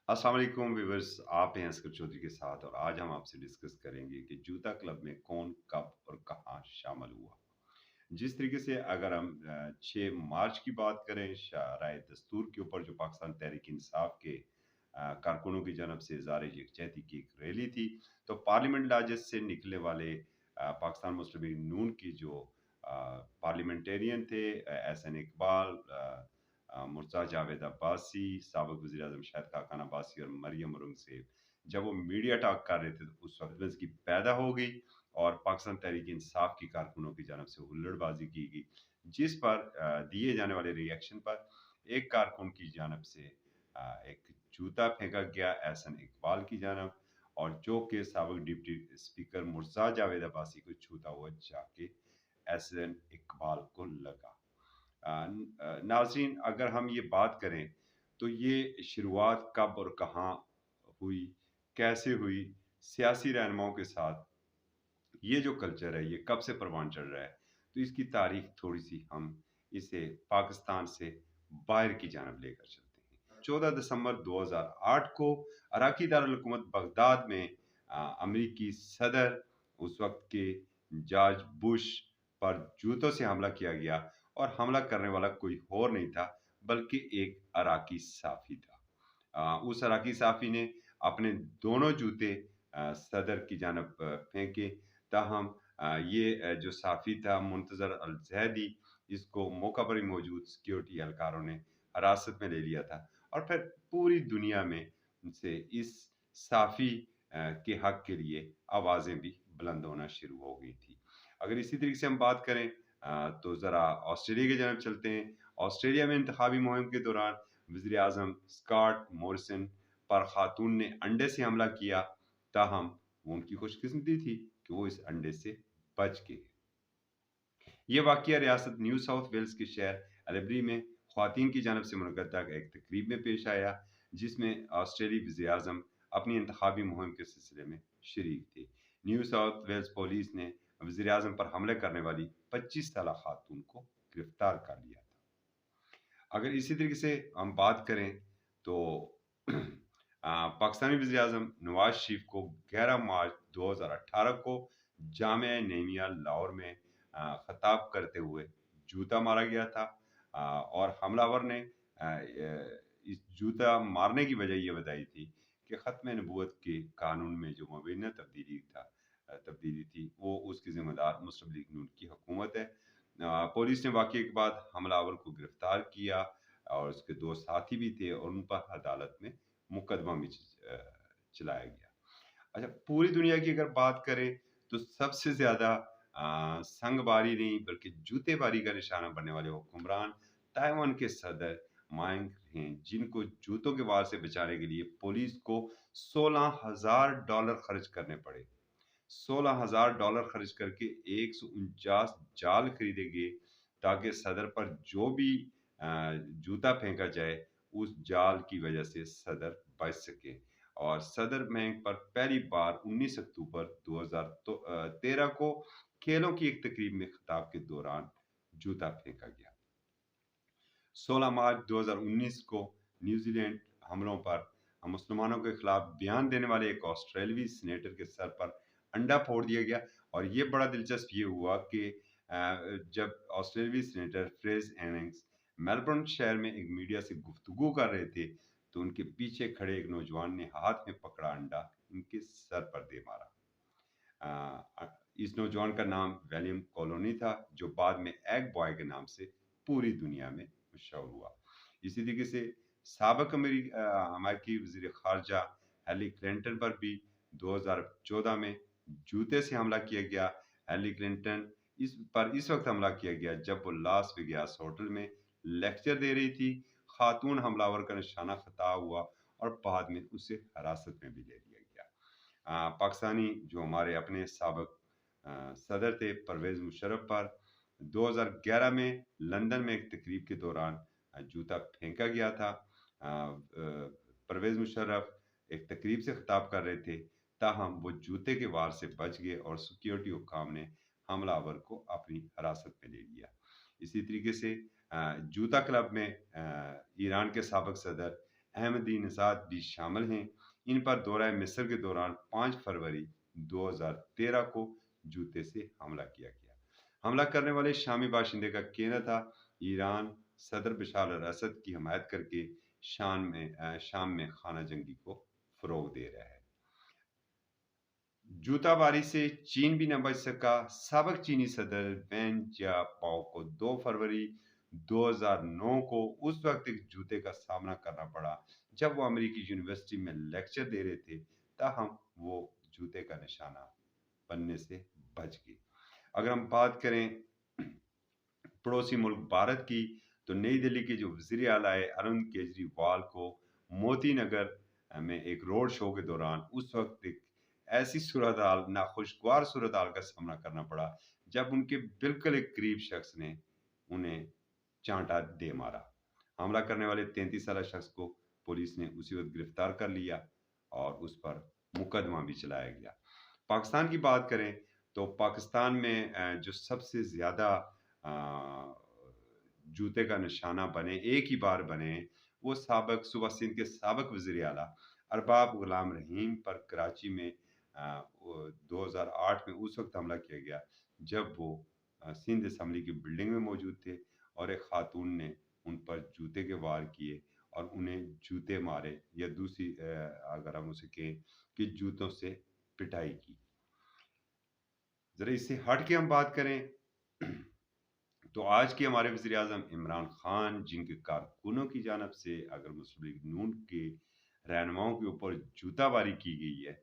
अस्सलाम वालेकुम व्यूअर्स, आप हैं असगर चौधरी के साथ और आज हम आपसे डिस्कस करेंगे कि जूता क्लब में कौन कब और कहाँ शामिल हुआ। जिस तरीके से अगर हम 6 मार्च की बात करें, शाराए दस्तूर के ऊपर जो पाकिस्तान तहरीक इंसाफ के कारकुनों की जानब से इज़हार यकजहती की एक रैली थी, तो पार्लियामेंट लाजस से निकलने वाले पाकिस्तान मुस्लिम लीग नून की जो पार्लियामेंटेरियन थे, एहसन इकबाल, मुर्तज़ा जावेद अब्बासी, साबिक़ वज़ीर-ए-आज़म शाहिद खाकान अब्बासी और मरियम औरंगज़ेब, जब वो मीडिया टॉक कर रहे थे, तो उस वक़्त की पैदा हो गई और पाकिस्तान तहरीक इंसाफ की कारकुनों की जानब से हुल्लड़बाज़ी की गई, जिस पर दिए जाने वाले रिएक्शन पर एक कारकुन की जानब से एक जूता फेंका गया एहसन इकबाल की जानब, और जो कि साबिक़ डिप्टी स्पीकर मुर्तज़ा जावेद अब्बासी को छूता हुआ जाके एहसन इकबाल को लगा। नाज़रीन, अगर हम ये बात करें तो ये शुरुआत कब और कहाँ हुई, कैसे हुई, सियासी रहनुमाओं के साथ ये जो कल्चर है ये कब से परवान चढ़ रहा है, तो इसकी तारीख थोड़ी-सी हम इसे पाकिस्तान से बाहर की जानब लेकर चलते हैं। 14 दिसंबर 2008 को अराकी दारुल हुकूमत बगदाद में अमरीकी सदर उस वक़्त के जॉर्ज बुश पर जूतों से हमला किया गया, और हमला करने वाला कोई और नहीं था बल्कि एक अराकी साफ़ी था। उस अराकी साफ़ी ने अपने दोनों जूते सदर की जानब फेंके। ताहम ये जो साफ़ी था मुंतज़र अल-ज़ैदी, इसको मौका पर ही मौजूद सिक्योरिटी एहलकारों ने हिरासत में ले लिया था, और फिर पूरी दुनिया में से इस साफ़ी के हक़ के लिए आवाज़ें भी बुलंद होना शुरू हो गई थी। अगर इसी तरीके से हम बात करें तो ज़रा ऑस्ट्रेलिया की जानब चलते हैं। ऑस्ट्रेलिया में इंतखाबी मुहिम के दौरान वज़ीर-ए-आज़म स्कॉट मॉरिसन पर खातून ने अंडे से हमला किया, ताहम वो उनकी खुशकिस्मती थी कि वो इस अंडे से बच गए। ये वाक़या रियासत न्यू साउथ वेल्स के शहर एल्बरी में ख़्वातीन की जानब से मुनक़्क़दा एक तक़रीब में पेश आया, जिसमें ऑस्ट्रेलियाई वज़ीर-ए-आज़म अपनी इंतखाबी मुहिम के सिलसिले में शरीक थे। न्यू साउथ वेल्स पुलिस ने वज़ीर-ए-आज़म पर हमले करने वाली 25 साला खातून को गिरफ्तार कर लिया था। अगर इसी तरीके से हम बात करें तो पाकिस्तानी वज़ीर-ए-आज़म नवाज़ शरीफ को 11 मार्च 2018 को जामिया नईमिया लाहौर में ख़िताब करते हुए जूता मारा गया था, और हमलावर ने इस जूता मारने की वजह ये बताई थी कि ख़त्म नबूवत के कानून में जो मुबैना तब्दीली थी, वो उसकी ज़िम्मेदार मुस्लिम लीग नून की हुकूमत है। पुलिस ने वाक़ये के बाद हमलावर को गिरफ्तार किया, और उसके 2 साथी भी थे, और उन पर अदालत में मुकदमा भी चलाया गया। अच्छा, पूरी दुनिया की अगर बात करें तो सबसे ज़्यादा संगबारी नहीं बल्कि जूतेबारी का निशाना बनने वाले हुक्मरान ताइवान के सदर मांग हैं, जिनको जूतों के वार से बचाने के लिए पुलिस को $16,000 खर्च करने पड़े। $16,000 खर्च करके 149 जाल खरीदे गए, ताकि सदर पर जो भी जूता फेंका जाए, उस जाल की वजह से सदर बच सके। और सदर महंग पर पहली बार 19 अक्टूबर 2013 को खेलों की एक तकरीब में खिताब के दौरान जूता फेंका गया। 16 मार्च 2019 को न्यूजीलैंड हमलों पर मुसलमानों के खिलाफ बयान देने वाले एक ऑस्ट्रेलियाई सीनेटर के सर पर अंडा फोड़ दिया गया, और ये बड़ा दिलचस्प ये हुआ कि जब ऑस्ट्रेलियाई सीनेटर फ्रेज एनिंग्स मेलबर्न शहर में एक मीडिया से गुफ्तगू कर रहे थे, तो उनके पीछे खड़े एक नौजवान ने हाथ में पकड़ा अंडा उनके सर पर दे मारा। इस नौजवान का नाम विलियम कॉलोनी था, जो बाद में एग बॉय के नाम से पूरी दुनिया में मशहूर हुआ। इसी तरीके से साबिक़ अमेरिकी वज़ीर ख़ारजा हिलरी क्लिंटन पर भी 2014 में जूते से हमला किया गया। हिलरी क्लिंटन इस वक़्त हमला किया गया जब वो लास वेगास होटल में लेक्चर दे रही थी। खातून हमलावर का निशाना ख़ता हुआ, और बाद में उसे हिरासत में भी ले लिया गया। पाकिस्तानी जो हमारे अपने साबिक़ सदर थे परवेज़ मुशर्रफ पर 2011 में लंदन में एक तकरीब के दौरान जूता फेंका गया था। परवेज़ मुशर्रफ एक तकरीब से खिताब कर रहे थे, ताहम वो जूते के वार से बच गए, और सिक्योरिटी हुक्काम ने हमलावर को अपनी हिरासत में ले लिया। इसी तरीके से जूता क्लब में ईरान के साबिक़ सदर احمدی نژاد بھی شامل ہیں۔ ان پر دورہ مصر کے دوران 5 فروری 2013 کو جوتے سے حملہ کیا گیا۔ حملہ کرنے والے شامی باشندے کا کہنا تھا ایران صدر بشار الاسد کی حمایت کر کے شام میں خانہ جنگی کو فروغ دے رہا ہے۔ جوتا باری سے چین بھی نہ بچ سکا۔ سابق چینی صدر وین جیاپاؤ کو 2 فروری 2009 کو اس وقت ایک جوتے کا سامنا کرنا پڑا جب وہ امریکی یونیورسٹی میں لیکچر دے رہے تھے، تاہم وہ جوتے کا نشانہ بننے سے بچ گئے۔ اگر ہم بات کریں پڑوسی ملک بھارت کی، تو نئی دہلی کے جو وزیر اعلیٰ ہے اروند کیجریوال کو موتی نگر میں ایک روڈ شو کے دوران اس وقت ایک ایسی صورتحال، ناخوشگوار صورتحال کا سامنا کرنا پڑا جب ان کے بالکل ایک قریب شخص نے انہیں چانٹا دے مارا۔ حملہ کرنے والے 33 سالہ شخص کو پولیس نے اسی وقت گرفتار کر لیا اور اس پر مقدمہ بھی چلایا گیا۔ پاکستان کی بات کریں تو پاکستان میں جو سب سے زیادہ جوتے کا نشانہ بنے، ایک ہی بار بنے، وہ سابق صوبہ سندھ کے سابق وزیر اعلیٰ ارباب غلام رحیم پر کراچی میں 2008 میں اس وقت حملہ کیا گیا جب وہ سندھ اسمبلی کی بلڈنگ میں موجود تھے اور ایک خاتون نے ان پر جوتے کے وار کیے اور انہیں جوتے مارے، یا دوسری اگر ہم اسے کہیں کہ جوتوں سے پٹائی کی۔ ذرا اس سے ہٹ کے ہم بات کریں تو آج کے ہمارے وزیر اعظم عمران خان، جن کے کارکنوں کی جانب سے اگر مسلم لیگ نون کے رہنماؤں کے اوپر جوتا باری کی گئی ہے،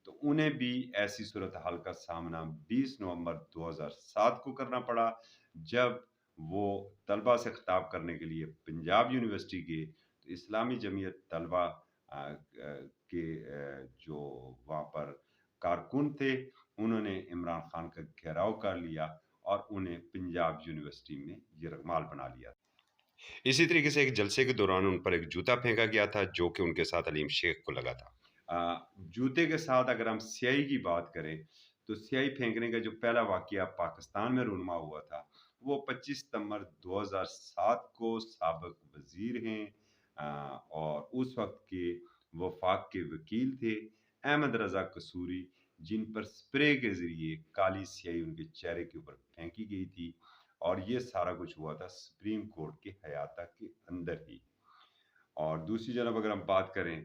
تو انہیں بھی ایسی صورتحال کا سامنا 20 نومبر 2007 کو کرنا پڑا جب وہ طلبہ سے خطاب کرنے کے لیے پنجاب یونیورسٹی گئے، تو اسلامی جمعیت طلبہ کے جو وہاں پر کارکن تھے، انہوں نے عمران خان کا گھیراؤ کر لیا اور انہیں پنجاب یونیورسٹی میں یرغمال بنا لیا۔ اسی طریقے سے ایک جلسے کے دوران ان پر ایک جوتا پھینکا گیا تھا جو کہ ان کے ساتھ علیم شیخ کو لگا تھا۔ جوتے کے ساتھ اگر ہم سیاہی کی بات کریں تو سیاہی پھینکنے کا جو پہلا واقعہ پاکستان میں رونما ہوا تھا وہ 25 ستمبر 2007 کو سابق وزیر ہیں اور اس وقت کے وفاق کے وکیل تھے احمد رضا قصوری، جن پر سپرے کے ذریعے کالی سیاہی ان کے چہرے کے اوپر پھینکی گئی تھی، اور یہ سارا کچھ ہوا تھا سپریم کورٹ کے حیاتہ کے اندر ہی۔ اور دوسری جانب اگر ہم بات کریں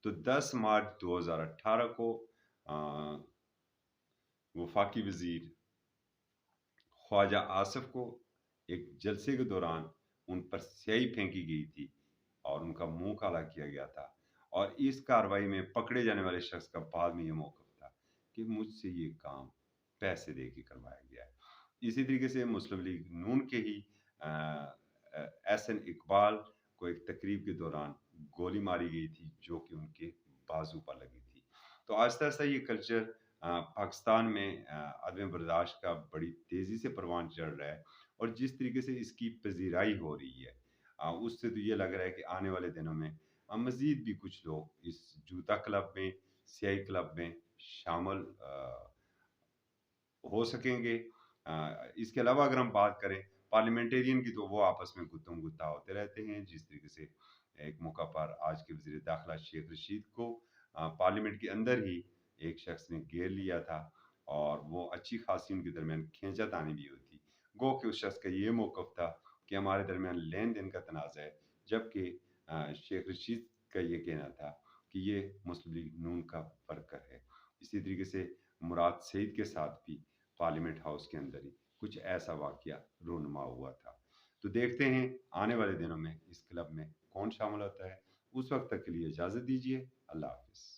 تو 10 مارچ 2018 کو وفاقی وزیر خواجہ آصف کو ایک جلسے کے دوران ان پر سیاہی پھینکی گئی تھی اور ان کا منہ کالا کیا گیا تھا، اور اس کارروائی میں پکڑے جانے والے شخص کا بعد میں یہ موقف تھا کہ مجھ سے یہ کام پیسے دے کے کروایا گیا ہے۔ اسی طریقے سے مسلم لیگ نون کے ہی احسن اقبال کو ایک تقریب کے دوران گولی ماری گئی تھی جو کہ ان کے بازو پر لگی تھی۔ تو آہستہ آہستہ یہ کلچر پاکستان میں عدم برداشت کا بڑی تیزی سے پروان چڑھ رہا ہے، اور جس طریقے سے اس کی پذیرائی ہو رہی ہے اس سے تو یہ لگ رہا ہے کہ آنے والے دنوں میں مزید بھی کچھ لوگ اس جوتا کلب میں، سیاہی کلب میں شامل ہو سکیں گے۔ اس کے علاوہ اگر ہم بات کریں پارلیمنٹیرین کی، تو وہ آپس میں گتم گتا ہوتے رہتے ہیں، جس طریقے سے ایک موقع پر آج کے وزیر داخلہ شیخ رشید کو پارلیمنٹ کے اندر ہی ایک شخص نے گھیر لیا تھا اور وہ اچھی خاصی ان کے درمیان کھینچا تانی بھی ہوئی تھی، گو کہ اس شخص کا یہ موقف تھا کہ ہمارے درمیان لین دین کا تنازع ہے، جبکہ شیخ رشید کا یہ کہنا تھا کہ یہ مسلم لیگ نون کا ورکر ہے۔ اسی طریقے سے مراد سعید کے ساتھ بھی پارلیمنٹ ہاؤس کے اندر ہی کچھ ایسا واقعہ رونما ہوا تھا۔ تو دیکھتے ہیں آنے والے دنوں میں اس کلب میں کون شامل ہوتا ہے۔ اس وقت تک کے لیے اجازت دیجیے، اللہ حافظ۔